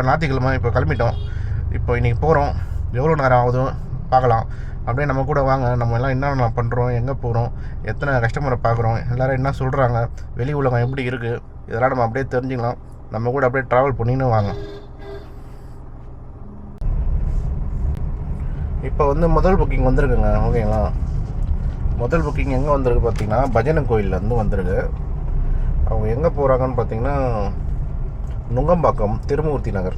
இப்போ ஞாயிற்றுக்கிழமை இப்போ கிளம்பிட்டோம். இப்போ இன்றைக்கி போகிறோம். எவ்வளோ நேரம் ஆகுதும் பார்க்கலாம். அப்படியே நம்ம கூட வாங்க. நம்ம எல்லாம் என்னென்ன பண்ணுறோம், எங்கே போகிறோம், எத்தனை கஸ்டமரை பார்க்குறோம், எல்லோரும் என்ன சொல்கிறாங்க, வெளி உலகம் எப்படி இருக்குது, இதெல்லாம் நம்ம அப்படியே தெரிஞ்சுக்கலாம். நம்ம கூட அப்படியே ட்ராவல் பண்ணின்னு வாங்க. இப்போ வந்து முதல் புக்கிங் வந்திருக்குங்க. ஓகேங்களா? முதல் புக்கிங் எங்கே வந்திருக்கு பார்த்தீங்கன்னா பஜனை கோயிலேருந்து வந்திருக்கு. அவங்க எங்கே போகிறாங்கன்னு பார்த்தீங்கன்னா நுங்கம்பாக்கம் திருமூர்த்தி நகர்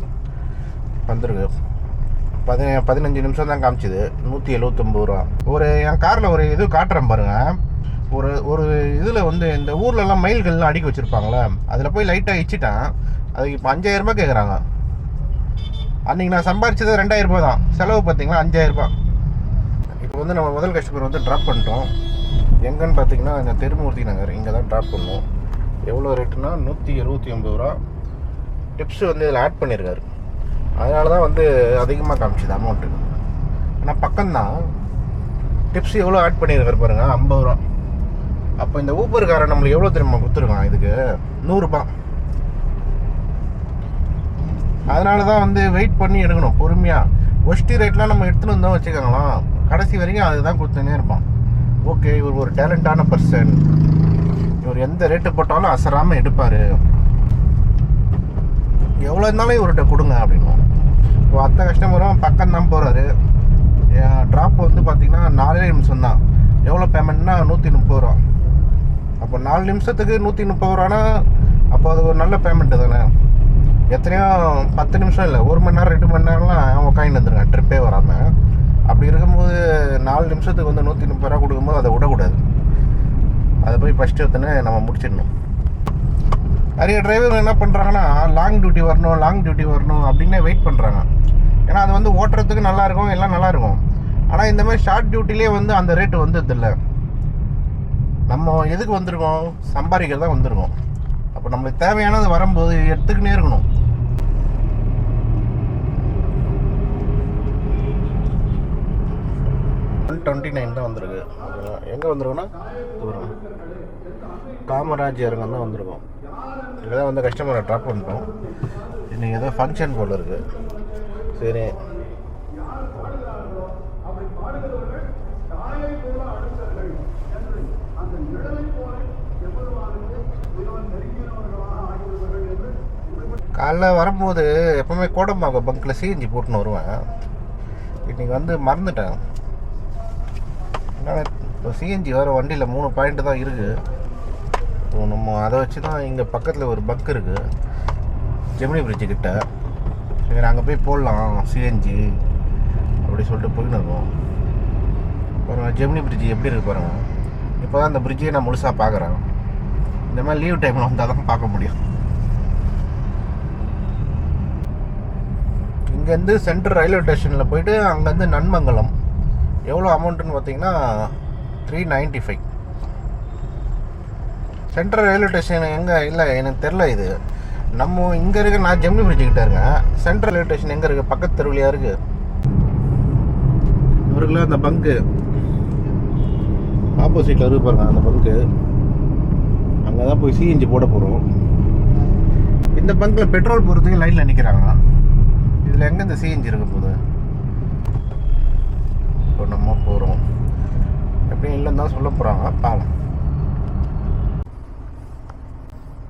வந்திருக்கு. 15 நிமிஷம் தான் காமிச்சிது. 179 ரூபா. என் காரில் ஒரு இது காட்டுறேன் பாருங்கள். ஒரு இதில் வந்து இந்த ஊர்லலாம் மைல்கள்லாம் அடுக்கி வச்சுருப்பாங்களே, அதில் போய் லைட்டாக இச்சிட்டேன். அதுக்கு இப்போ 5000 ரூபாய் கேட்குறாங்க. அன்றைக்கி நான் சம்பாரிச்சது 2000 ரூபா தான். செலவு பார்த்தீங்கன்னா 5000 ரூபா. இப்போ வந்து நம்ம முதல் கஸ்டமர் வந்து ட்ராப் பண்ணிட்டோம். எங்கன்னு பார்த்தீங்கன்னா இந்த திருமூர்த்தி நகர், இங்கே தான் ட்ராப் பண்ணோம். எவ்வளோ ரேட்டுனா 179 ரூபா. டிப்ஸு வந்து இதில் ஆட் பண்ணியிருக்காரு. அதனால தான் வந்து அதிகமாக காமிச்சிது அமௌண்ட்டு. ஆனால் பக்கம்தான். டிப்ஸ் எவ்வளோ ஆட் பண்ணியிருக்காரு பாருங்கள், 50 ரூபா. அப்போ இந்த ஊப்பர்காரன் நம்மளுக்கு எவ்வளோ தெரியுமா கொடுத்துருக்கான்? இதுக்கு 100 ரூபா. அதனால தான் வந்து வெயிட் பண்ணி எடுக்கணும் பொறுமையாக. ஒஸ்டி ரேட்லாம் நம்ம எடுத்துன்னு வந்தோம் வச்சுக்கோங்களேன், கடைசி வரைக்கும் அதுதான் கொடுத்துனே இருப்பான். ஓகே, இவர் ஒரு டேலண்டான பர்சன், இவர் எந்த ரேட்டு போட்டாலும் அசராமல் எடுப்பார், எவ்வளோ இருந்தாலும் இவர்கிட்ட கொடுங்க அப்படின்னும். இப்போ அத்தனை கஸ்டமரும் பக்கம் தான் போகிறாரு. ட்ராப் வந்து பார்த்திங்கன்னா 4 நிமிஷம் தான். எவ்வளோ பேமெண்ட்னா 130 ரூபா. அப்போ 4 நிமிஷத்துக்கு 130 ரூபானா அப்போ அது ஒரு நல்ல பேமெண்ட்டு தானே. எத்தனையோ 10 நிமிஷம் இல்லை, 1 மணி நேரம் 2 மணி நேரம்லாம் அவன் உட்காந்து வந்துருங்க ட்ரிப்பே வராமல். அப்படி இருக்கும்போது 4 நிமிஷத்துக்கு வந்து 130 ரூபா கொடுக்கும்போது அதை விடக்கூடாது. அதை போய் ஃபஸ்ட்டு எடுத்துன்னு நம்ம முடிச்சிடணும். நிறைய டிரைவர் என்ன பண்ணுறாங்கன்னா லாங் டியூட்டி வரணும் அப்படின்னே வெயிட் பண்ணுறாங்க. ஏன்னா அது வந்து ஓட்டுறதுக்கு நல்லாயிருக்கும், எல்லாம் நல்லாயிருக்கும். ஆனால் இந்த மாதிரி ஷார்ட் டியூட்டிலே வந்து அந்த ரேட்டு வந்துடுதில்ல. நம்ம எதுக்கு வந்திருக்கோம்? சம்பாதிக்கிறது தான் வந்திருக்கோம். அப்போ நம்மளுக்கு தேவையானது வரும்போது எடுத்துக்கினே இருக்கணும். $129 தான் வந்திருக்கு. எங்கே வந்திருக்கோன்னா தூரம் காமராஜ் அரங்கம் தான் வந்திருக்கோம். இங்கே தான் வந்து கஸ்டமரை ட்ராப் பண்ணிட்டோம். இன்றைக்கி ஏதோ ஃபங்க்ஷன் போல் இருக்குது. சரி, காலைல வரும்போது எப்போவுமே கோடம்பாக்கம் பங்கில் சிஎன்ஜி போட்டுன்னு வருவேன். இன்றைக்கி வந்து மறந்துட்டேன். இப்போ சிஎன்ஜி வர வண்டியில் 3 பாயிண்ட்டு தான் இருக்குது. இப்போ நம்ம அதை வச்சு தான் இங்கே பக்கத்தில் ஒரு பங்க் இருக்குது, ஜெமினி பிரிட்ஜு கிட்ட. சரி, அங்கே போய் போடலாம் சிஎன்ஜி அப்படி சொல்லிட்டு போயின்னு இருக்கோம். பாருங்கள் ஜெமினி பிரிட்ஜு எப்படி இருக்குது பாருங்கள். இப்போ தான் அந்த பிரிட்ஜையே நான் முழுசாக பார்க்குறேன். இந்த மாதிரி லீவ் டைமில் வந்தால் தான் பார்க்க முடியும். இங்கேருந்து சென்ட்ரல் ரயில்வே ஸ்டேஷனில் போயிட்டு அங்கேருந்து நன்மங்கலம் எவ்வளோ அமௌண்ட்டுன்னு பார்த்தீங்கன்னா 395. சென்ட்ரல் ரயில்வே ஸ்டேஷன் எங்கே இல்லை எனக்கு தெரில. இது நம்ம இங்கே இருக்க, நான் ஜெமினி பிரிட்ஜு கிட்டே இருக்கேன். சென்ட்ரல் ரயில்வே ஸ்டேஷன் எங்கே இருக்குது? பக்கத்து தெருவிலையாக இருக்குது. இவருக்குள்ள அந்த பங்கு ஆப்போசிட்டில் இருக்கு பாருங்க, அந்த பங்கு. அங்கே தான் போய் சிஎன்ஜி போட போகிறோம். இந்த பங்கில் பெட்ரோல் போகிறதுக்கு லைனில் நிற்கிறாங்க. இதில் எங்கே இந்த சிஎன்ஜி இருக்க போகுது? இப்போ நம்ம போகிறோம். எப்படியும் இல்லைன்னு தான் சொல்ல போகிறாங்க, பாவம்.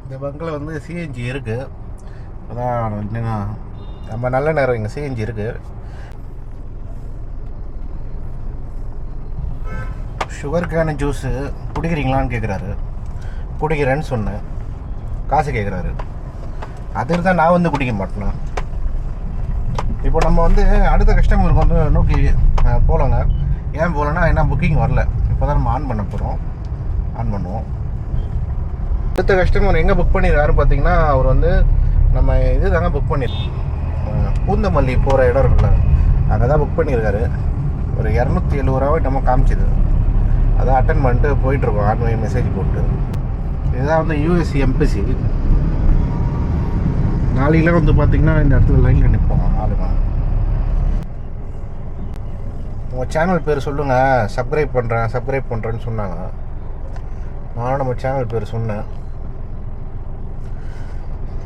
இந்த பங்கில் வந்து சிஎன்ஜி இருக்குது. அதான் என்னன்னா நம்ம நல்ல நேரம் இங்கே சிஎன்ஜி இருக்குது. சுகர் கேனு ஜூஸு குடிக்கிறீங்களான்னு கேட்குறாரு. குடிக்கிறேன்னு சொன்னேன். காசு கேட்குறாரு. அது தான் நான் வந்து குடிக்க மாட்டேனா. இப்போ நம்ம வந்து அடுத்த கஸ்டமருக்கு வந்து நோக்கி போகலாங்க. ஏன் போகலன்னா என்ன புக்கிங் வரல. இப்போ தான் நம்ம ஆன் பண்ண போகிறோம். ஆன் பண்ணுவோம். அடுத்த கஸ்டமர் எங்கே புக் பண்ணியிருக்காரு பார்த்தீங்கன்னா, அவர் வந்து நம்ம இது தாங்க புக் பண்ணியிருக்கோம். பூந்தமல்லி போகிற இடம் இருக்குல்ல, அங்கே தான் புக் பண்ணியிருக்காரு. ஒரு 270 ரூபாவை நம்ம காமிச்சிது. அதான் அட்டன் பண்ணிட்டு போயிட்டுருக்கோம். ஆன்லைன் மெசேஜ் போட்டு. இதுதான் வந்து யூஎஸ்சி எம்பசி. நாளைக்கெலாம் வந்து பார்த்திங்கன்னா இந்த இடத்துல லைனில் நிற்போம் ஆளுங்க. உங்கள் சேனல் பேர் சொல்லுங்கள், சப்ஸ்கிரைப் பண்ணுறேன்னு சொன்னாங்க. நானும் நம்ம சேனல் பேர் சொன்னேன்.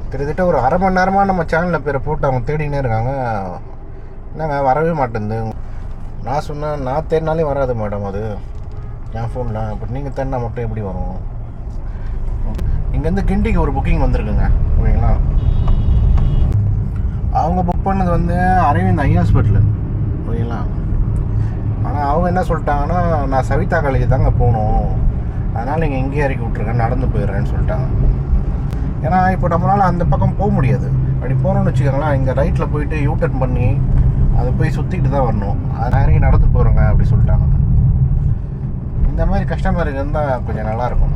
கிட்டத்தட்ட ஒரு அரை மணி நேரமாக நம்ம சேனலில் பேரை போட்டு அவங்க தேடினே இருக்காங்க. என்னங்க வரவே மாட்டேங்குது. நான் சொன்னேன், நான் தேடினாலே வராது மேடம் அது என் ஃபோனில். பட் நீங்கள் தேடினா மட்டும் எப்படி வரும்? இங்கேருந்து கிண்டிக்கு ஒரு புக்கிங் வந்திருக்குங்க, ஓகேங்களா. அவங்க புக் பண்ணது வந்து அரவிந்த் ஐ ஹாஸ்பிட்டலு, ஓகேங்களா. ஆனால் அவங்க என்ன சொல்லிட்டாங்கன்னா, நான் சவிதா காலேஜ் தாங்க போகணும், அதனால் நீங்கள் இங்கேயே இறக்கி விட்ருங்க, நடந்து போயிடுறேன்னு சொல்லிட்டாங்க. ஏன்னா இப்போ நம்மளால் அந்த பக்கம் போக முடியாது. அப்படி போகிறோன்னு வச்சுக்கோங்களேன், இங்கே ரைட்டில் போயிட்டு யூட்டர்ன் பண்ணி அதை போய் சுற்றிட்டு தான் வரணும். அதனால் இறங்கி நடந்து போகிறோங்க அப்படி சொல்லிட்டாங்க. இந்த மாதிரி கஸ்டமருக்கு இருந்தால் கொஞ்சம் நல்லாயிருக்கும்.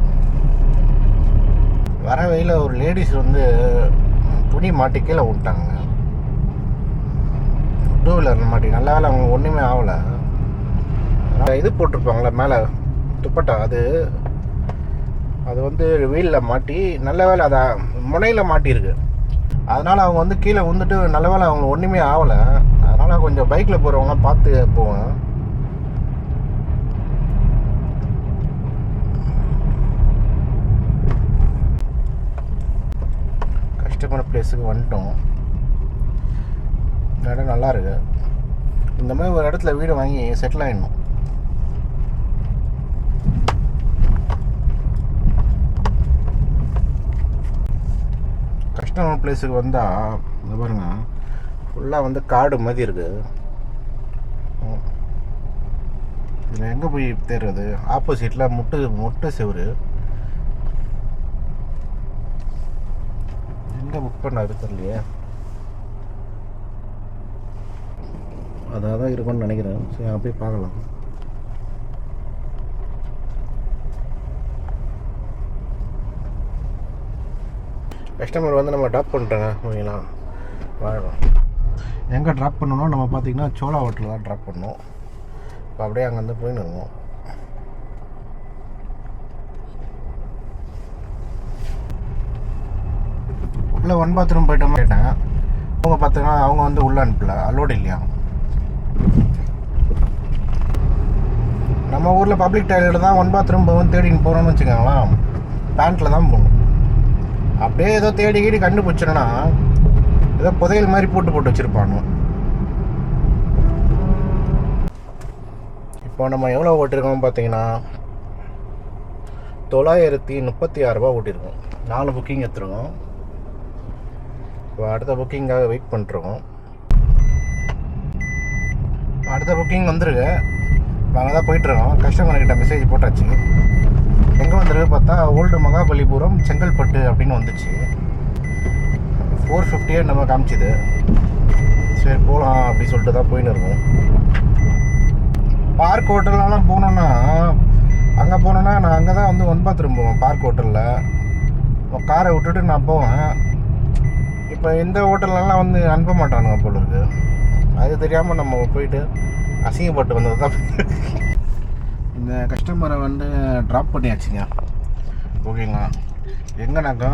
வர வழியில் ஒரு லேடிஸ் வந்து துணி மாட்டி கீழே விட்டாங்க, டூ வீலர் மாட்டி. நல்ல வேலை அவங்க ஒன்றுமே ஆகலை. இது போட்டிருப்பாங்களே மேலே துப்பட்டா, அது வந்து வீலில் மாட்டி, நல்ல வேலை அதை முனையில் மாட்டியிருக்கு. அதனால் அவங்க வந்து கீழே வந்துட்டு நல்ல வேலை அவங்க ஒன்றுமே ஆகலை. அதனால் கொஞ்சம் பைக்கில் போகிறவங்க பார்த்து போவேன். கஷ்டமான பிளேஸுக்கு வந்துட்டோம். இந்த இடம் நல்லா இருக்கு. இந்த மாதிரி ஒரு இடத்துல வீடு வாங்கி செட்டில் ஆகிடணும். கஷ்டமான பிளேஸுக்கு வந்தால் இந்த பாருங்க, ஃபுல்லாக வந்து காடு மாதிரி இருக்குது. இதில் எங்கே போய் தேடுறது? ஆப்போசிட்டில் முட்டை செவரு. எங்கே புக் பண்ணாரு தெரியலையே. அதாக தான் இருக்கும்னு நினைக்கிறேன். சரி, அங்கே போய் பார்க்கலாம். கஸ்டமர் வந்து நம்ம ட்ராப் பண்ணிட்டோங்க, ஓகேங்களா. வாழலாம். எங்கே ட்ராப் பண்ணணும் நம்ம பார்த்திங்கன்னா சோழா ஹோட்டலில் தான் ட்ராப் பண்ணோம். இப்போ அப்படியே அங்கேருந்து போயின்னு இருக்கோம். உள்ளே 1 பாத்ரூம் போய்ட்டோம் கேட்டேன். அவங்க பார்த்தீங்கன்னா அவங்க வந்து உள்ளே அனுப்பல, அலோடு இல்லையா. நம்ம ஊரில் பப்ளிக் டாய்லெட் தான் 1 பாத்ரூம் போகும் தேடின்னு போகிறோன்னு வச்சுக்கோங்களேன், பேண்ட்டில் தான் போகணும். அப்படியே ஏதோ தேடி கண்டுபிடிச்சிடனா ஏதோ புதையல் மாதிரி போட்டு வச்சுருப்பானு. இப்போ நம்ம எவ்வளோ ஓட்டிருக்கோம் பார்த்தீங்கன்னா 936 ரூபா ஓட்டியிருக்கோம். 4 புக்கிங் எடுத்துருக்கோம். இப்போ அடுத்த புக்கிங்காக வெயிட் பண்ணிட்டுருக்கோம். அடுத்த புக்கிங் வந்துருக்கு. நாங்கள் தான் போயிட்டுருக்கோம். கஸ்டமர்கிட்ட மெசேஜ் போட்டாச்சு. எங்கே வந்துருக்கு பார்த்தா ஓல்டு மகாபலிபுரம் செங்கல்பட்டு அப்படின்னு வந்துச்சு. 450 நம்ம காமிச்சிது. சரி போகலாம் அப்படி சொல்லிட்டு தான் போயின்னு இருக்கோம். பார்க் ஹோட்டல்லாம் போனோன்னா, அங்கே போனோன்னா நான் அங்கே தான் வந்து 1 பாத்ரூம் போவேன். பார்க் ஹோட்டலில் காரை விட்டுட்டு நான் போவேன். இப்போ இந்த ஹோட்டல்லலாம் வந்து அனுப்ப மாட்டானுங்க போல இருக்கு. அது தெரியாமல் நம்ம போயிட்டு அசிங்கப்பட்டு வந்தது தான். இந்த கஸ்டமரை வந்து ட்ராப் பண்ணியாச்சுங்க, ஓகேங்களா. எங்கேனாக்கா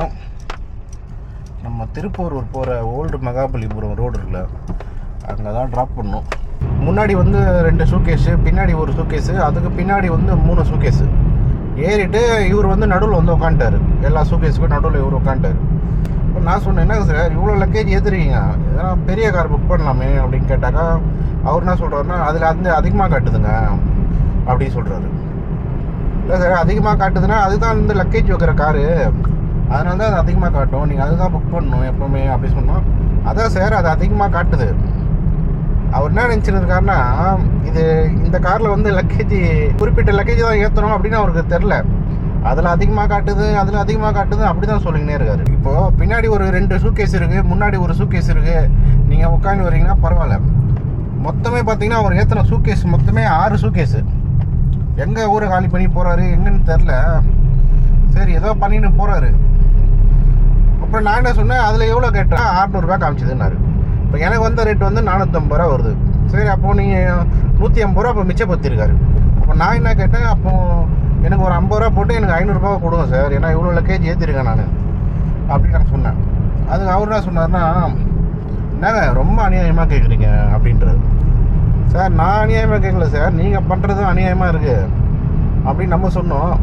நம்ம திருப்பூரூர் போகிற ஓல்டு மகாபலிபுரம் ரோடு இருக்குல்ல, அங்கே தான் ட்ராப் பண்ணோம். முன்னாடி வந்து 2 சூக்கேஸு, பின்னாடி ஒரு சூக்கேஸு, அதுக்கு பின்னாடி வந்து 3 சூக்கேஸு ஏறிட்டு இவர் வந்து நடுவில் வந்து உட்காந்துட்டார். எல்லா சூக்கேஸுக்கும் நடுவில் இவர் உட்காந்துட்டார். இப்போ நான் சொன்னேன், என்ன சார் இவ்வளோ லக்கேஜ் ஏற்றுறீங்க, எதனா பெரிய கார் புக் பண்ணலாமே அப்படின்னு கேட்டாக்கா, அவர் என்ன சொல்கிறாருன்னா அதில் வந்து அதிகமாக காட்டுதுங்க அப்படின்னு சொல்கிறாரு. இல்லை சார், அதிகமாக காட்டுதுன்னா அதுதான் வந்து லக்கேஜ் வைக்கிற காரு, அதனால தான் அது அதிகமாக காட்டும், நீங்கள் அதுதான் புக் பண்ணணும் எப்போவுமே அப்படி சொன்னோம். அதான் சார் அது அதிகமாக காட்டுது. அவர் என்ன நினச்சின்னு இருக்காருன்னா, இந்த காரில் வந்து லக்கேஜ் குறிப்பிட்ட லக்கேஜ் தான் ஏற்றணும் அப்படின்னு அவருக்கு தெரில. அதில் அதிகமாக காட்டுது, அதில் அதிகமாக காட்டுது அப்படி தான் சொல்லிக்கினே இருக்காரு. இப்போது பின்னாடி ஒரு 2 சூக்கேஸ் இருக்குது, முன்னாடி ஒரு சூக்கேஸ் இருக்குது, நீங்கள் உட்காந்து வரீங்கன்னா பரவாயில்ல. மொத்தமே பார்த்தீங்கன்னா அவர் ஏற்றின சூக்கேஸ் மொத்தமே 6 சூக்கேஸு. எங்கே ஊரை காலி பண்ணி போகிறாரு எங்கன்னு தெரில. சரி ஏதோ பண்ணிட்டு போகிறாரு. அப்புறம் நான் என்ன சொன்னேன், அதில் எவ்வளோ கேட்டேன், 600 ரூபா காமிச்சிதுன்னாரு. இப்போ எனக்கு வந்த ரேட் வந்து 450 ரூபா வருது. சரி அப்போது நீங்கள் 150 ரூபா இப்போ மிச்சப்படுத்திருக்காரு. அப்போ நான் என்ன கேட்டேன், அப்போது எனக்கு ஒரு 50 ரூபா போட்டு எனக்கு 500 ரூபா கொடுங்க சார், ஏன்னா இவ்வளோ லக்கேஜ் ஏற்றிருக்கேன் நான் அப்படின்னு நான் சொன்னேன். அதுக்கு அவர் என்ன சொன்னார்னா, என்னங்க ரொம்ப அநியாயமாக கேட்குறீங்க அப்படின்றது. சார் நான் அநியாயமாக கேட்கல சார், நீங்கள் பண்ணுறதும் அநியாயமாக இருக்குது அப்படின்னு நம்ம சொன்னோம்.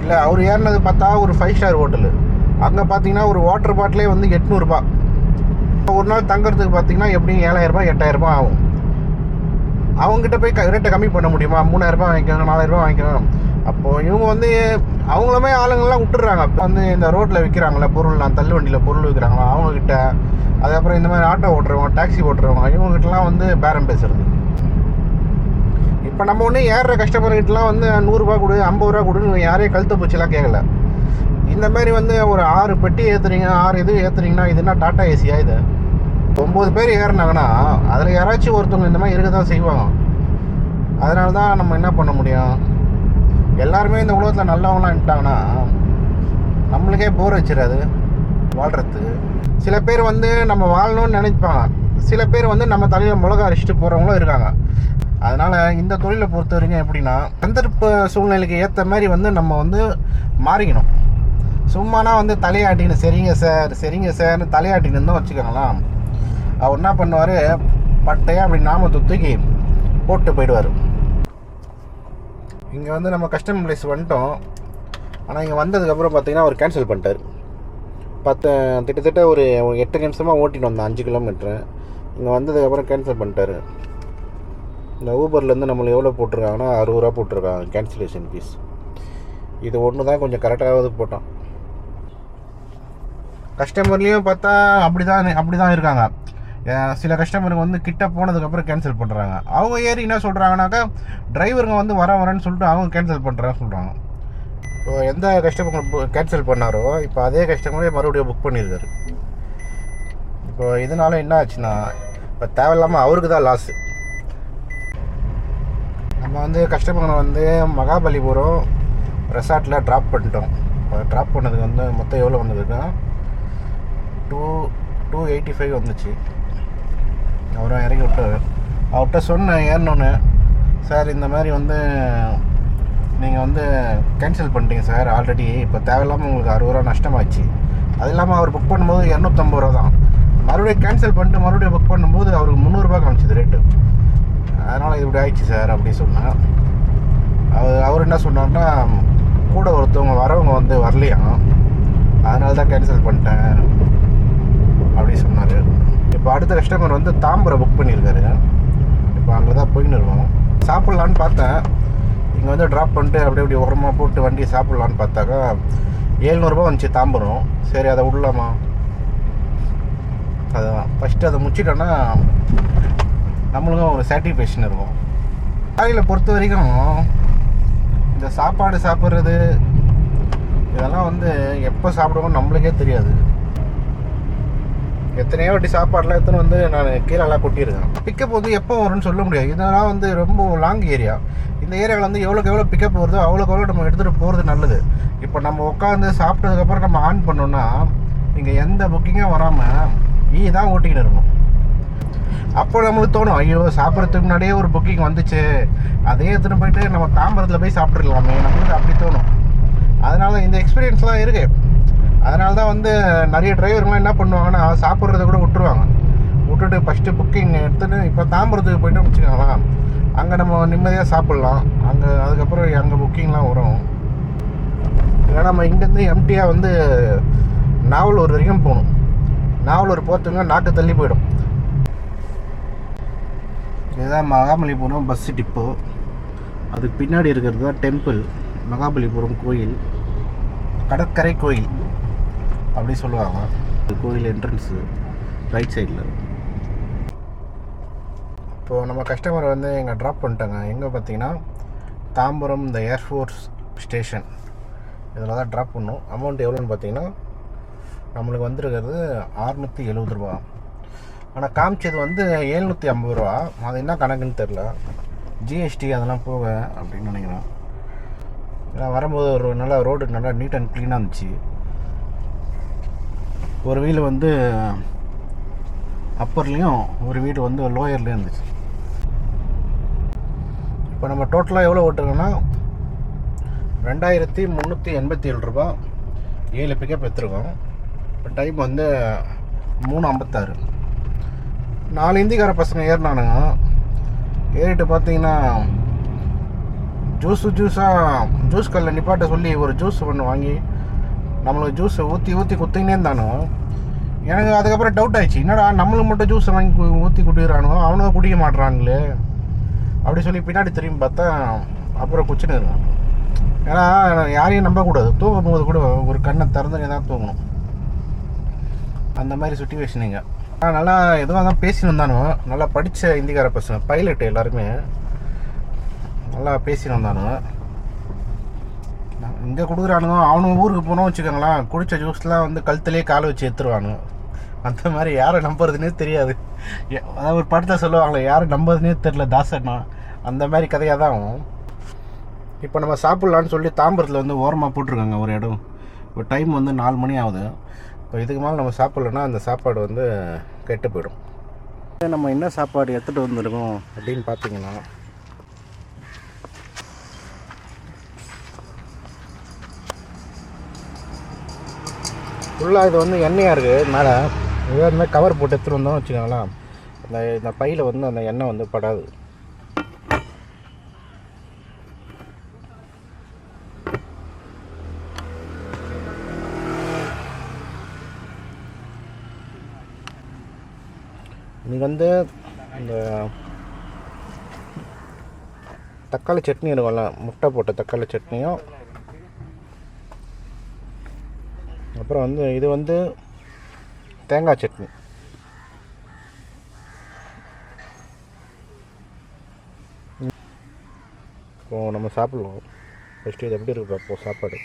இல்லை அவர் ஏறினது பார்த்தா ஒரு 5 ஸ்டார் ஹோட்டலு, அங்கே பார்த்தீங்கன்னா ஒரு வாட்டர் பாட்டிலே வந்து 800 ரூபா. ஒரு நாள் தங்குறதுக்கு பார்த்தீங்கன்னா எப்படியும் 7000 ரூபா 8000 ரூபா ஆகும். அவங்ககிட்ட போய் ரேட்டை கம்மி பண்ண முடியுமா? 3000 ரூபா வாங்கிக்கணும், 4000 ரூபா வாங்கிக்கணும். அப்போது இவங்க வந்து அவங்களுமே ஆளுங்கள்லாம் விட்டுடுறாங்க. வந்து இந்த ரோட்டில் விற்கிறாங்களே பொருள்லாம், தள்ளு வண்டியில் பொருள் விற்கிறாங்களா அவங்கக்கிட்ட, அதுக்கப்புறம் இந்த மாதிரி ஆட்டோ ஓட்டுறவங்க, டாக்ஸி ஓட்டுறவங்க, இவங்ககிட்டலாம் வந்து பேரம் பேசுறது. இப்போ நம்ம ஒன்று ஏறுற கஸ்டமர்கிட்டலாம் வந்து 100 ரூபா கொடு, 50 ரூபா கொடுன்னு யாரையும் கழுத்து பூச்சிலாம் கேட்கல. இந்த மாதிரி வந்து ஒரு 6 பெட்டி ஏற்றுறீங்க, 6 இது ஏற்றுறீங்கன்னா இது என்ன டாட்டா ஏசியா? இது 9 பேர் ஏறினாங்கன்னா அதில் யாராச்சும் ஒருத்தவங்க இந்த மாதிரி இருக்க தான் செய்வாங்க. அதனால தான் நம்ம என்ன பண்ண முடியும்? எல்லாருமே இந்த உலகத்தில் நல்லவங்களாம் இருந்துட்டாங்கன்னா நம்மளுக்கே போர் வச்சிடாது வாழ்கிறதுக்கு. சில பேர் வந்து நம்ம வாழணும்னு நினைப்பாங்க, சில பேர் வந்து நம்ம தலையில் மிளகா அரிச்சிட்டு போகிறவங்களும் இருக்காங்க. அதனால் இந்த தொழிலை பொறுத்த வரைக்கும் எப்படின்னா, சந்தர்ப்ப சூழ்நிலைக்கு ஏற்ற மாதிரி வந்து நம்ம வந்து மாறிக்கணும். சும்மானா வந்து தலையாட்டின்னு சரிங்க சார்னு தலையாட்டின்னு இருந்தோம் வச்சுக்கோங்களேன், அவர் என்ன பண்ணுவார், பட்டையாக அப்படி நாமத்தை தூக்கி போட்டு போயிடுவார். இங்கே வந்து நம்ம கஸ்டமர் பிளேஸ் வந்துட்டோம். ஆனால் இங்கே வந்ததுக்கப்புறம் பார்த்தீங்கன்னா அவர் கேன்சல் பண்ணிட்டார். கிட்டத்தட்ட ஒரு 8 நிமிஷமாக ஓட்டிட்டு வந்தேன் 5 கிலோமீட்ரு. இங்கே வந்ததுக்கப்புறம் கேன்சல் பண்ணிட்டார். இந்த ஊபர்லேருந்து நம்மளுக்கு எவ்வளோ போட்டிருக்காங்கன்னா 60 ரூபா போட்டிருக்காங்க கேன்சலேஷன் ஃபீஸ். இது ஒன்று தான் கொஞ்சம் கரெக்டாவது போட்டான். கஸ்டமர்லேயும் பார்த்தா அப்படி தான் இருக்காங்க. சில கஸ்டமருக்கு வந்து கிட்ட போனதுக்கப்புறம் கேன்சல் பண்ணுறாங்க. அவங்க ஏறி என்ன சொல்கிறாங்கனாக்கா, டிரைவருங்க வந்து வரேன்னு சொல்லிட்டு அவங்க கேன்சல் பண்ணுறான்னு சொல்கிறாங்க. இப்போ எந்த கஸ்டமர் கேன்சல் பண்ணாரோ இப்போ அதே கஸ்டமரே மறுபடியும் புக் பண்ணியிருக்காரு. இப்போ இதனால என்ன ஆச்சுன்னா, இப்போ தேவையில்லாமல் அவருக்கு தான் லாஸு. நம்ம வந்து கஸ்டமரை வந்து மகாபலிபுரம் ரெசார்ட்டில் ட்ராப் பண்ணிட்டோம். ட்ராப் பண்ணதுக்கு வந்து மொத்தம் எவ்வளோ வந்ததுன்னா 285 வந்துச்சு. அவரும் இறங்கி விட்டார். அவர்கிட்ட சொன்னேன் ஏறணுன்னு, சார் இந்த மாதிரி வந்து நீங்கள் வந்து கேன்சல் பண்ணிட்டீங்க சார் ஆல்ரெடி, இப்போ தேவையில்லாமல் உங்களுக்கு 60 ரூபா நஷ்டமாச்சு. அது இல்லாமல் அவர் புக் பண்ணும்போது 250 ரூபா தான். மறுபடியும் கேன்சல் பண்ணிட்டு மறுபடியும் புக் பண்ணும்போது அவருக்கு 300 ரூபா காமிச்சிது ரேட்டு. அதனால் இது இப்படி ஆயிடுச்சு சார் அப்படி சொன்னேன். அவர் என்ன சொன்னார்னா, கூட ஒருத்தவங்க வரவங்க வந்து வரலையாம், அதனால தான் கேன்சல் பண்ணிட்டேன் அப்படி சொன்னார். இப்போ அடுத்த கஸ்டமர் வந்து தாம்பரம் புக் பண்ணியிருக்காரு. இப்போ அங்கே தான் போயின்னு இருக்கோம். சாப்பிட்லான்னு பார்த்தேன், இங்கே வந்து ட்ராப் பண்ணிட்டு அப்படி உரமாக போட்டு வண்டியை சாப்பிட்லான்னு பார்த்தாக்கா 700 ரூபா வந்துச்சு தாம்பரம். சரி அதை விடலாமா, அதுதான் ஃபஸ்ட்டு அதை முடிச்சிட்டோன்னா நம்மளுக்கும் ஒரு சாட்டிஸ்ஃபேக்ஷன் இருக்கும். காலையில் பொறுத்த வரைக்கும் இந்த சாப்பாடு சாப்பிட்றது இதெல்லாம் வந்து எப்போ சாப்பிடுவோம் நம்மளுக்கே தெரியாது. எத்தனையோ வாட்டி சாப்பாடெலாம் எத்தனை வந்து நான் கீழெல்லாம் கொட்டியிருக்கேன். பிக்கப் வந்து எப்போ வரும்னு சொல்ல முடியாது. இதெல்லாம் வந்து ரொம்ப லாங் ஏரியா. இந்த ஏரியாவில் வந்து எவ்வளோ பிக்கப் வருதோ அவ்வளோக்கு நம்ம எடுத்துகிட்டு போகிறது நல்லது. இப்போ நம்ம உட்காந்து சாப்பிட்டதுக்கப்புறம் நம்ம ஆன் பண்ணோன்னா இங்கே எந்த புக்கிங்கும் வராமல் தான் ஓட்டிக்கிட்டு இருக்கணும். அப்போ நம்மளுக்கு தோணும், ஐயோ சாப்பிட்றதுக்கு முன்னாடியே ஒரு புக்கிங் வந்துச்சு, அதே எடுத்துகிட்டு போயிட்டு நம்ம தாம்பரத்தில் போய் சாப்பிட்ருக்கலாமே, நம்மளுக்கு அப்படி தோணும். அதனால் இந்த எக்ஸ்பீரியன்ஸ்லாம் இருக்குது. அதனால தான் வந்து நிறைய டிரைவருங்களாம் என்ன பண்ணுவாங்கன்னா, சாப்பிட்றத கூட விட்டுட்டு ஃபஸ்ட்டு புக்கிங் எடுத்துகிட்டு இப்போ தாம்பரத்துக்கு போய்ட்டு வச்சுக்கோங்களேன், அங்கே நம்ம நிம்மதியாக சாப்பிட்லாம். அதுக்கப்புறம் அங்கே புக்கிங்லாம் வரும். ஏன்னா நம்ம இங்கேருந்து எம்டியாக வந்து நாவலூர் வரைக்கும் போகணும். நாவலூர் போகிறதுங்க நாக்கு தள்ளி போயிடும். இதுதான் மகாபலிபுரம் பஸ் டிப்போ. அதுக்கு பின்னாடி இருக்கிறது தான் டெம்பிள், மகாபலிபுரம் கோயில், கடற்கரை கோயில் அப்படி சொல்லுவாங்க. கோயில் என்ட்ரன்ஸு ரைட் சைடில். இப்போது நம்ம கஸ்டமர் வந்து எங்கே ட்ராப் பண்ணிட்டாங்க. எங்கே பார்த்தீங்கன்னா தாம்பரம் இந்த ஏர்ஃபோர்ஸ் ஸ்டேஷன் இதில் தான் ட்ராப் பண்ணோம். அமௌண்ட் எவ்வளோன்னு பார்த்தீங்கன்னா நம்மளுக்கு வந்துருக்கிறது 670 ரூபா. ஆனால் காமிச்சது வந்து 750 ரூபா. அது என்ன கணக்குன்னு தெரில, ஜிஎஸ்டி அதெல்லாம் போக அப்படின்னு நினைக்கிறேன். ஏன்னா வரும்போது ஒரு நல்லா ரோடு நல்லா நீட் அண்ட் க்ளீனாக இருந்துச்சு. ஒரு வீடு வந்து அப்பர்லேயும் ஒரு வீடு வந்து லோயர்லேயும் இருந்துச்சு. இப்போ நம்ம டோட்டலாக எவ்வளோ ஓட்டுருக்கோன்னா 2387 ரூபா. 7 பிக்கப் எடுத்துருக்கோம். இப்போ டைம் வந்து 3:56. 4 இந்திக்கார பசங்க ஏறினானுங்க. ஏறிட்டு பார்த்தீங்கன்னா ஜூஸ் கல்லில் நிப்பாட்ட சொல்லி ஒரு ஜூஸ் ஒன்று வாங்கி நம்மளுக்கு ஜூஸை ஊற்றி குத்தினே இருந்தானோ. எனக்கு அதுக்கப்புறம் டவுட் ஆயிடுச்சு, என்னடா நம்மளுக்கு மட்டும் ஜூஸை வாங்கி ஊற்றி குடிக்கிறானோ, அவனுங்க குடிக்க மாட்டுறாங்களே அப்படி சொல்லி பின்னாடி திரும்பி பார்த்தா அப்புறம் குச்சின்னு இருக்கான். ஏன்னா யாரையும் நம்பக்கூடாது, தூங்கும் போது கூட ஒரு கண்ணை திறந்து தான் தூங்கணும். அந்த மாதிரி சுச்சுவேஷனுங்க. நல்லா எதுவாக தான் பேசின்னு வந்தானோ, நல்லா படித்த இந்திக்கார பசங்க, பைலட்டு எல்லாருமே நல்லா பேசின்னு வந்தானோ. இங்கே கொடுக்குறானுங்க, அவனுங்க ஊருக்கு போனோம் வச்சுக்கோங்களேன், குடித்த ஜூஸ்லாம் வந்து கழுத்துலேயே காலை வச்சு எடுத்துருவானுங்க. அந்த மாதிரி யாரை நம்புறதுனே தெரியாது. அதாவது ஒரு படத்தை சொல்லுவாங்களே, யாரை நம்புறதுனே தெரில தாசன்னா, அந்த மாதிரி கதையாக தான் ஆகும். இப்போ நம்ம சாப்பிட்லான்னு சொல்லி தாம்பரத்தில் வந்து ஓரமாக போட்டிருக்காங்க ஒரு இடம். இப்போ டைம் வந்து 4 மணி ஆகுது. இப்போ இதுக்கு மேலே நம்ம சாப்பிட்லன்னா அந்த சாப்பாடு வந்து கெட்டு போயிடும். நம்ம என்ன சாப்பாடு எடுத்துகிட்டு வந்துருக்கோம் அப்படின்னு பார்த்தீங்கன்னா, ஃபுல்லாக இது வந்து எண்ணெயாக இருக்குது. மேலே இதே மாதிரி கவர் போட்டு எடுத்துகிட்டு வந்தோம் வச்சுக்கோங்களேன், இந்த பையில் வந்து அந்த எண்ணெய் வந்து படாது. இன்றைக்கி வந்து இந்த தக்காளி சட்னி இருக்கும்ல, முட்டை போட்ட தக்காளி சட்னியும், அப்புறம் வந்து இது வந்து தேங்காய் சட்னி. இப்போது நம்ம சாப்பிட்லாம். ஃபஸ்ட்டு இது எப்படி இருக்கு பார்ப்போம் சாப்பாடு.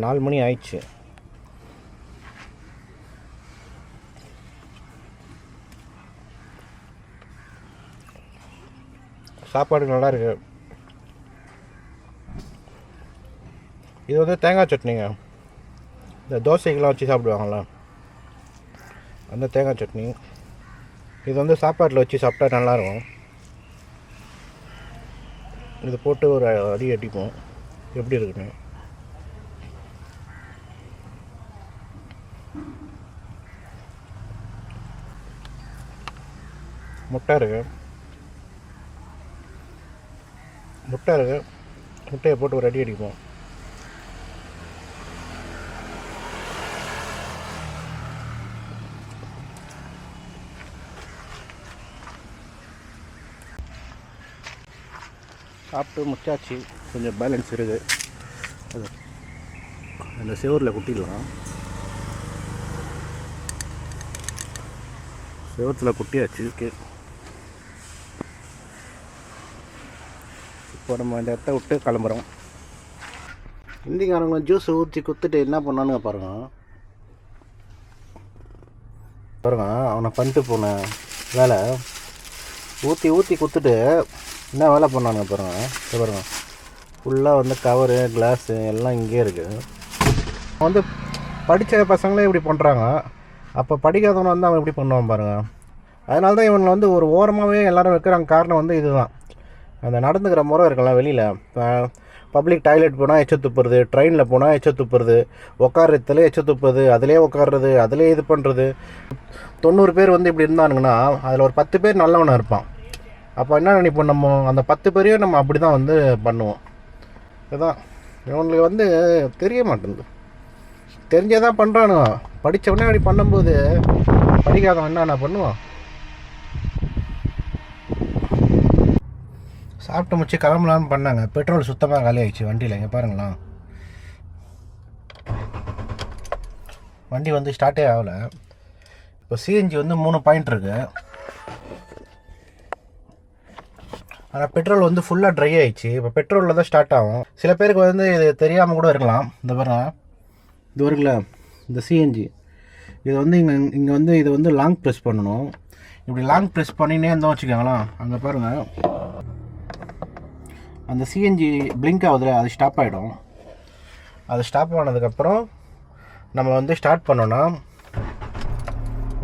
4 மணி ஆயிடுச்சு. சாப்பாடு நல்லா இருக்கு. இது வந்து தேங்காய் சட்னிங்க, இந்த தோசைக்கெலாம் வச்சு சாப்பிடுவாங்களா அந்த தேங்காய் சட்னி. இது வந்து சாப்பாட்டில் வச்சு சாப்பிட்டா நல்லாயிருக்கும். இது போட்டு ஒரு அடி அடிப்போம் எப்படி இருக்குன்னு. முட்டை இருக்குது, முட்டையை போட்டு ஒரு அடி அடிப்போம். சாப்பிட்டு முச்சாச்சு. கொஞ்சம் பேலன்ஸ் இருக்குது, அது அந்த செவரில் குட்டிடலாம். செவத்தில் குட்டியாச்சு. இப்போ நம்ம இந்த இடத்த விட்டு கிளம்புறோம். இந்திக்காரங்க ஜூஸ் ஊற்றி குத்துட்டு என்ன பண்ணானுங்க பாருங்க. அவனை பண்ணிட்டு போன வேலை ஊற்றி குத்துட்டு என்ன வேலை பண்ணானுங்க பாருங்க. ஃபுல்லாக வந்து கவரு கிளாஸு எல்லாம் இங்கே இருக்குது. வந்து படித்த பசங்களே இப்படி பண்ணுறாங்க, அப்போ படிக்காதவனை வந்து அவன் எப்படி பண்ணுவான் பாருங்கள். அதனால தான் இவனை வந்து ஒரு ஓரமாகவே எல்லோரும் வைக்கிறாங்க. காரணம் வந்து இதுதான், அந்த நடந்துக்கிற முறை இருக்கலாம். வெளியில் பப்ளிக் டாய்லெட் போனால் எச்ச துப்புறது, ட்ரெயினில் போனால் எச்ச துப்புறது, உட்காரத்துல எச்ச துப்புறது, அதிலே உட்காடுறது, அதிலே இது பண்ணுறது. 90 பேர் வந்து இப்படி இருந்தானுங்கன்னா அதில் ஒரு 10 பேர் நல்லவனாக இருப்பான். அப்போ என்ன நினைப்போம், நம்ம அந்த 10 பேரையும் நம்ம அப்படி தான் வந்து பண்ணுவோம். இதுதான் இவங்களுக்கு வந்து தெரிய மாட்டேங்குது. தெரிஞ்சே தான் பண்ணுறானுங்க. படித்தவொடனே அப்படி பண்ணும்போது படிக்காதவன் என்ன பண்ணுவான். சாப்பிட்டு முடிச்சு கிளம்பலான்னு பண்ணாங்க. பெட்ரோல் சுத்தமாக காலி ஆகிடுச்சு வண்டியில். இங்கே பாருங்களா, வண்டி வந்து ஸ்டார்ட்டே ஆகலை. இப்போ சிஎன்ஜி வந்து 3 பாயிண்ட் இருக்குது. ஆனால் பெட்ரோல் வந்து ஃபுல்லாக ட்ரை ஆகிடுச்சு. இப்போ பெட்ரோலில் தான் ஸ்டார்ட் ஆகும். சில பேருக்கு வந்து இது தெரியாமல் கூட இருக்கலாம். இந்த பாருங்க, இது வருங்களா இந்த சிஎன்ஜி, இது வந்து இங்கே வந்து இது வந்து லாங் ப்ரெஸ் பண்ணணும். இப்படி லாங் ப்ரெஸ் பண்ணினே இருந்தோம் வச்சுக்கோங்களேன், அங்கே பாருங்கள் அந்த சிஎன்ஜி பிளிங்க் ஆகுதுல, அது ஸ்டாப் ஆகிடும். அது ஸ்டாப் ஆனதுக்கப்புறம் நம்ம வந்து ஸ்டார்ட் பண்ணோன்னா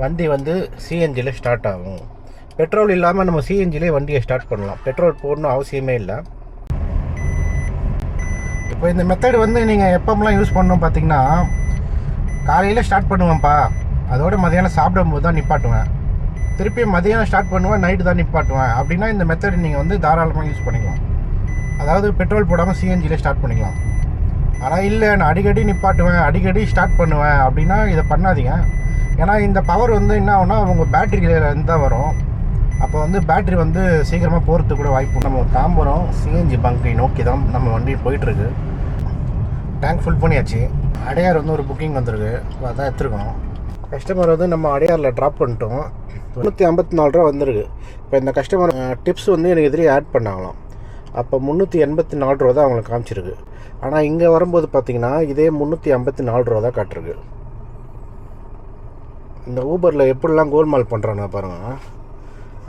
வண்டி வந்து சிஎன்ஜியில் ஸ்டார்ட் ஆகும். பெட்ரோல் இல்லாமல் நம்ம சிஎன்ஜிலே வண்டியை ஸ்டார்ட் பண்ணலாம். பெட்ரோல் போடணும் அவசியமே இல்லை. இப்போ இந்த மெத்தட் வந்து நீங்கள் எப்போம்லாம் யூஸ் பண்ணணும் பார்த்தீங்கன்னா, காலையில் ஸ்டார்ட் பண்ணுவேன்ப்பா, அதோட மதியானம் சாப்பிடும் போது தான் நிப்பாட்டுவேன், திருப்பி மதியானம் ஸ்டார்ட் பண்ணுவேன், நைட்டு தான் நிப்பாட்டுவேன் அப்படின்னா இந்த மெத்தட் நீங்கள் வந்து தாராளமாக யூஸ் பண்ணிக்கலாம். அதாவது பெட்ரோல் போடாமல் சிஎன்ஜியில் ஸ்டார்ட் பண்ணிக்கலாம். ஆனால் இல்லை நான் அடிக்கடி நிப்பாட்டுவேன், அடிக்கடி ஸ்டார்ட் பண்ணுவேன் அப்படின்னா இதை பண்ணாதீங்க. ஏன்னா இந்த பவர் வந்து என்ன ஆகுனா உங்கள் பேட்டரியிலேருந்து தான் வரும். அப்போ வந்து பேட்ரி வந்து சீக்கிரமாக போகிறதுக்கு கூட வாய்ப்பு. நம்ம தாம்பரம் சிஎன்ஜி பங்கை நோக்கி தான் நம்ம வண்டி போயிட்டுருக்கு. டேங்க் ஃபுல் பண்ணியாச்சு. அடையார் வந்து ஒரு புக்கிங் வந்திருக்கு, அதான் எடுத்துருக்கோம். கஸ்டமர் வந்து நம்ம அடையாரில் ட்ராப் பண்ணிட்டோம். 354 ரூபா வந்திருக்கு. இப்போ இந்த கஸ்டமர் டிப்ஸ் வந்து எனக்கு எதிரே ஆட் பண்ணாங்களாம். அப்போ 384 ரூபா தான் அவங்களுக்கு காமிச்சிருக்கு. ஆனால் இங்கே வரும்போது பார்த்தீங்கன்னா இதே 354 ரூபா தான் காட்டுருக்கு. இந்த ஊபரில் எப்படிலாம் கோல்மால் பண்ணுறாங்க பாருங்கள்.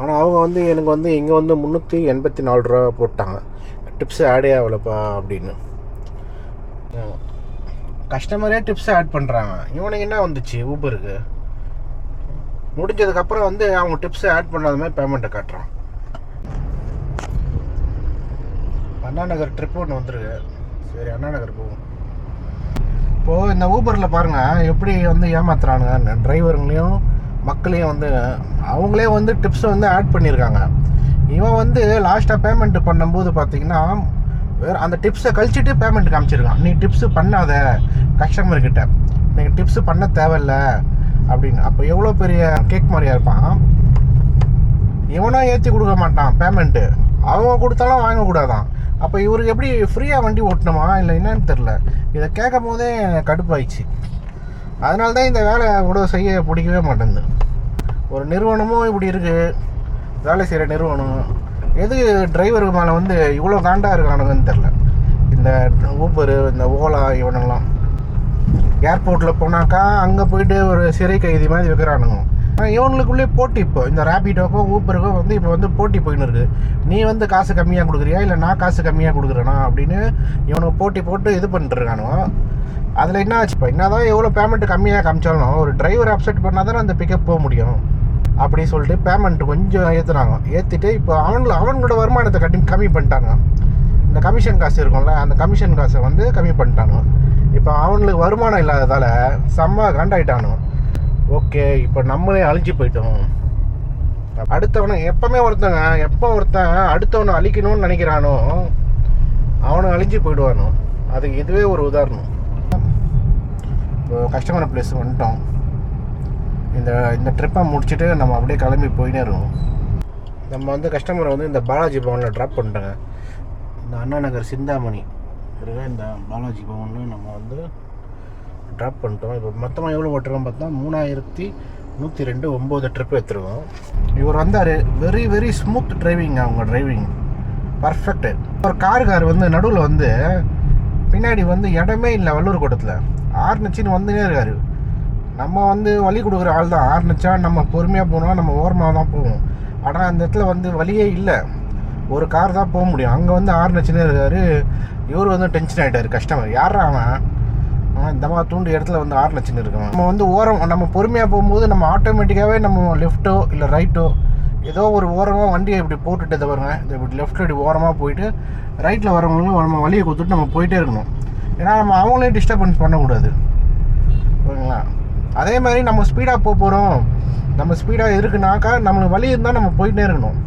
ஆனால் அவங்க வந்து எனக்கு வந்து இங்கே வந்து 384 ரூபா போட்டாங்க, டிப்ஸு ஆடே ஆகலப்பா அப்படின்னு. கஸ்டமரே டிப்ஸை ஆட் பண்ணுறாங்க. இவனுக்கு என்ன வந்துச்சு ஊபருக்கு? முடிஞ்சதுக்கப்புறம் வந்து அவங்க டிப்ஸை ஆட் பண்ணாத மாதிரி பேமெண்ட்டை காட்டுறான். அண்ணா நகர் ட்ரிப் ஒன்று வந்துருக்கு. சரி, அண்ணா நகர் போவோம். இப்போது இந்த ஊபரில் பாருங்கள் எப்படி வந்து ஏமாத்துறானுங்க. டிரைவருங்களையும் மக்களையும் வந்து அவங்களே வந்து டிப்ஸை வந்து ஆட் பண்ணியிருக்காங்க. இவன் வந்து லாஸ்ட்டாக பேமெண்ட் பண்ணும்போது பார்த்தீங்கன்னா வேறு அந்த டிப்ஸை கழிச்சிட்டு பேமெண்ட் காமிச்சிருக்கான். நீ டிப்ஸு பண்ணாத கஸ்டமர்கிட்ட, நீங்கள் டிப்ஸு பண்ண தேவையில்ல அப்படின்னு. அப்போ எவ்வளோ பெரிய கேக் மாதிரியா இருப்பான். இவனும் ஏற்றி கொடுக்க மாட்டான் பேமெண்ட்டு, அவங்க கொடுத்தாலும் வாங்கக்கூடாதான். அப்போ இவருக்கு எப்படி ஃப்ரீயாக வண்டி ஓட்டணுமா இல்லை என்னன்னு தெரில. இதை கேட்கும் போதே கடுப்பாயிடுச்சு. அதனால தான் இந்த வேலை கூட செய்ய பிடிக்கவே மாட்டேங்குது. ஒரு நிறுவனமும் இப்படி இருக்குது, வேலை செய்கிற நிறுவனம். எது டிரைவருக்கு மேலே வந்து இவ்வளோ காண்டாக இருக்கானுங்கன்னு தெரில. இந்த ஊபரு, இந்த ஓலா, இவனெல்லாம் ஏர்போர்ட்டில் போனாக்கா அங்கே போயிட்டு ஒரு சிறை கைதி மாதிரி வைக்கிறானுங்க. இவனுக்குள்ளே போட்டி. இப்போ இந்த ரேபிடோக்கும் ஊபருக்கும் வந்து இப்போ வந்து போட்டி போயின்னு இருக்குது. நீ வந்து காசு கம்மியாக கொடுக்குறியா இல்லை நான் காசு கம்மியாக கொடுக்குறேனா அப்படின்னு இவனுக்கு போட்டி போட்டு இது பண்ணிட்டுருக்கானுங்க. அதில் என்ன ஆச்சு, இப்போ என்ன தான் எவ்வளோ பேமெண்ட்டு கம்மியாக காமிச்சாலும் ஒரு டிரைவர் அப்செட் பண்ணால் தானே அந்த பிக்கப் போக முடியும். அப்படி சொல்லிட்டு பேமெண்ட்டு கொஞ்சம் ஏற்றுனாங்க. ஏற்றிட்டு இப்போ அவங்களோட வருமானத்தை கம்மி பண்ணிட்டாங்க. இந்த கமிஷன் காசு இருக்கும்ல, அந்த கமிஷன் காசை வந்து கம்மி பண்ணிட்டானு. இப்போ அவங்களுக்கு வருமானம் இல்லாததால் செம்ம காண்டாயிட்டானு. ஓகே, இப்போ நம்மளே அழிஞ்சு போயிட்டோம். அடுத்தவனை எப்போ ஒருத்தன் அடுத்தவனை அழிக்கணும்னு நினைக்கிறானோ அவனை அழிஞ்சு போயிடுவானோ. அதுக்கு இதுவே ஒரு உதாரணம். இப்போ கஸ்டமர் பிளேஸ் வந்துட்டோம். இந்த ட்ரிப்பை முடிச்சுட்டு நம்ம அப்படியே கிளம்பி போயினே இருக்கோம். நம்ம வந்து கஸ்டமரை வந்து இந்த பாலாஜி பவனில் ட்ராப் பண்ணிட்டோங்க. இந்த அண்ணா நகர் சிந்தாமணி இருக்க இந்த பாலாஜி பவனில் நம்ம வந்து ட்ராப் பண்ணிட்டோம். இப்போ மொத்தமாக எவ்வளோ ஓட்டுறோம் பார்த்தா 3102 9 ட்ரிப்பு எடுத்துருக்கோம். இவர் வந்தார். Very very smooth driving. அவங்க டிரைவிங் பர்ஃபெக்ட்டு. ஒரு கார் வந்து நடுவில் வந்து பின்னாடி வந்து இடமே இல்லை வள்ளூர் கோட்டத்தில் ஆர்னச்சின்னு வந்துனே இருக்கார். நம்ம வந்து வழி கொடுக்குற ஆள் தான். ஆர்னச்சா நம்ம பொறுமையாக போனோம், நம்ம ஓரமாக தான் போவோம். ஆனால் அந்த இடத்துல வந்து வழியே இல்லை, ஒரு கார் தான் போக முடியும். அங்கே வந்து ஆர்னச்சினே இருக்கார். இவர் வந்து டென்ஷன் ஆகிட்டார். கஸ்டமர் யாரா அவன் இந்த மாதிரி தூண்டு இடத்துல வந்து ஆர்னச்சின்னு இருக்கான். நம்ம வந்து நம்ம பொறுமையாக போகும்போது நம்ம ஆட்டோமேட்டிக்காகவே நம்ம லெஃப்ட்டோ இல்லை ரைட்டோ ஏதோ ஒரு ஓரமாக வண்டியை இப்படி போட்டுட்டு தவறுங்க. இப்படி லெஃப்ட் இப்படி ஓரமாக போயிட்டு ரைட்டில் வரவங்களும் நம்ம வழியை கொடுத்துட்டு நம்ம போயிட்டே இருக்கணும். ஏன்னா நம்ம அவங்களையும் டிஸ்டர்பன்ஸ் பண்ணக்கூடாது, ஓகேங்களா? அதே மாதிரி நம்ம ஸ்பீடாக போகிறோம், நம்ம ஸ்பீடாக இருக்குனாக்கா நம்மளுக்கு வழி இருந்தால் நம்ம போயிட்டே இருக்கணும்.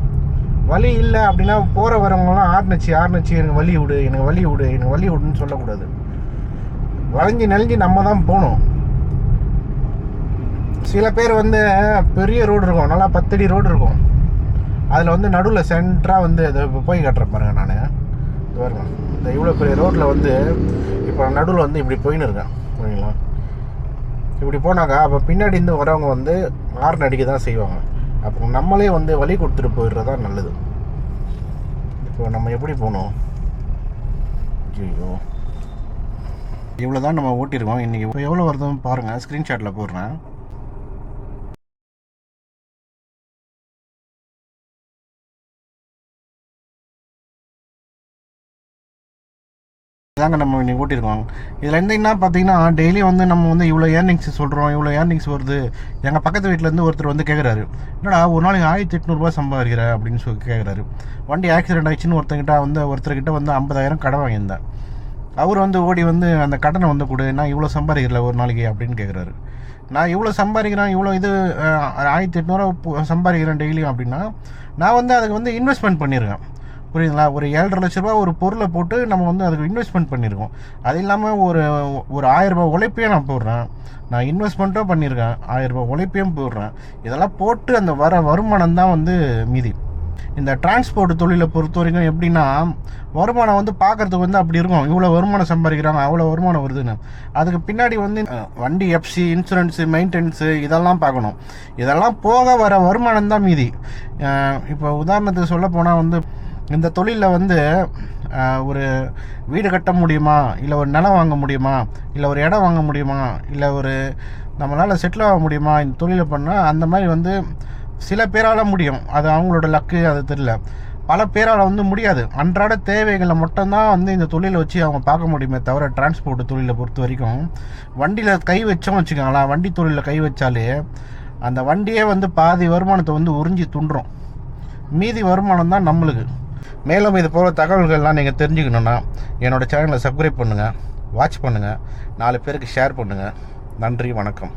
வழி இல்லை அப்படின்னா போகிற வரவங்களாம் ஆர்னச்சி எனக்கு வழி விடுன்னு சொல்லக்கூடாது. வளைஞ்சி நெளிஞ்சு நம்ம தான் போகணும். சில பேர் வந்து பெரிய ரோடு இருக்கும், நல்லா 10 அடி ரோடு இருக்கும். அதில் வந்து நடுவில் சென்டராக வந்து இதை போய் கட்டுறேன் பாருங்கள். நான் இது பாருங்க, இந்த இவ்வளோ பெரிய ரோட்டில் வந்து இப்போ நடுவில் வந்து இப்படி போயின்னு இருக்கேன், ஓகேங்களா? இப்படி போனாக்கா அப்போ பின்னாடி இருந்து வரவங்க வந்து ஹார்ன் அடிக்க தான் செய்வாங்க. அப்போ நம்மளே வந்து வழி கொடுத்துட்டு போயிடுறதா நல்லது. இப்போ நம்ம எப்படி போகணும்? ஐயோ, இவ்வளோ தான் நம்ம ஓட்டியிருக்கோம் இன்றைக்கி. இப்போ எவ்வளோ வருதுன்னு பாருங்கள், ஸ்க்ரீன்ஷாட்டில் போடுறேன். தாங்க நம்ம இன்றைக்கி ஓட்டியிருக்கோம். இதில் என்ன பார்த்தீங்கன்னா டெய்லி வந்து நம்ம வந்து இவ்வளோ ஏர்னிங்ஸ் சொல்கிறோம், இவ்வளோ ஏர்னிங்ஸ் வருது. எங்கள் பக்கத்து வீட்டிலேருந்து ஒருத்தர் வந்து கேட்குறாரு, என்னடா ஒரு நாளைக்கு 1800 சம்பாதிக்கிற அப்படின்னு சொல்லி கேட்குறாரு. வண்டி ஆக்சிடென்ட் ஆகிடுச்சின்னு ஒருத்தர்கிட்ட வந்து 50,000 கடன் வாங்கியிருந்தேன். அவர் வந்து ஓடி வந்து அந்த கடனை வந்து கொடு, நான் இவ்வளோ சம்பாதிக்கிறல ஒரு நாளைக்கு அப்படின்னு கேட்குறாரு. நான் இவ்வளோ சம்பாதிக்கிறேன், இவ்வளோ இது 1800 சம்பாதிக்கிறேன் டெய்லியும் அப்படின்னா நான் வந்து அதுக்கு வந்து இன்வெஸ்ட்மெண்ட் பண்ணியிருக்கேன். புரியுதுங்களா? ஒரு 7,5 லட்ச ரூபா ஒரு பொருளை போட்டு நம்ம வந்து அதுக்கு இன்வெஸ்ட்மெண்ட் பண்ணியிருக்கோம். அது இல்லாமல் ஒரு 1000 உழைப்பையும் நான் போடுறேன், நான் இன்வெஸ்ட்மெண்ட்டும் பண்ணியிருக்கேன், 1000 உழைப்பையும் போடுறேன். இதெல்லாம் போட்டு அந்த வருமானம் தான் வந்து மீதி. இந்த டிரான்ஸ்போர்ட் தொழிலை பொறுத்த வரைக்கும் எப்படின்னா, வருமானம் வந்து பார்க்குறதுக்கு வந்து அப்படி இருக்கும், இவ்வளோ வருமானம் சம்பாதிக்கிறாங்க, அவ்வளோ வருமானம் வருதுன்னு. அதுக்கு பின்னாடி வந்து வண்டி எஃப்சி, இன்சூரன்ஸு, மெயின்டெனன்ஸு இதெல்லாம் பார்க்கணும். இதெல்லாம் போக வர வருமானம் தான் மீதி. இப்போ உதாரணத்துக்கு சொல்ல போனால் வந்து இந்த தொழிலில் வந்து ஒரு வீடு கட்ட முடியுமா, இல்லை ஒரு நிலம் வாங்க முடியுமா, இல்லை ஒரு இடம் வாங்க முடியுமா, இல்லை ஒரு நம்மளால் செட்டில் ஆக முடியுமா இந்த தொழிலை பண்ணால், அந்த மாதிரி வந்து சில பேரால் முடியும். அது அவங்களோட லக்கு, அது தெரியல. பல பேரால் வந்து முடியாது. அன்றாட தேவைகளை மட்டும்தான் வந்து இந்த தொழிலை வச்சு அவங்க பார்க்க முடியுமே தவிர, டிரான்ஸ்போர்ட் தொழிலை பொறுத்த வரைக்கும் வண்டியில் கை வச்சோம் வச்சுக்கோங்களேன், வண்டி தொழிலில் கை வச்சாலே அந்த வண்டியே வந்து பாதி வருமானத்தை வந்து உறிஞ்சி துண்டுறோம். மீதி வருமானம் தான் நம்மளுக்கு. மேலும் இது போல் தகவல்கள்லாம் நீங்கள் தெரிஞ்சுக்கணுன்னா என்னோடய சேனலை சப்ஸ்கிரைப் பண்ணுங்கள், வாட்ச் பண்ணுங்கள், 4 பேருக்கு ஷேர் பண்ணுங்கள். நன்றி, வணக்கம்.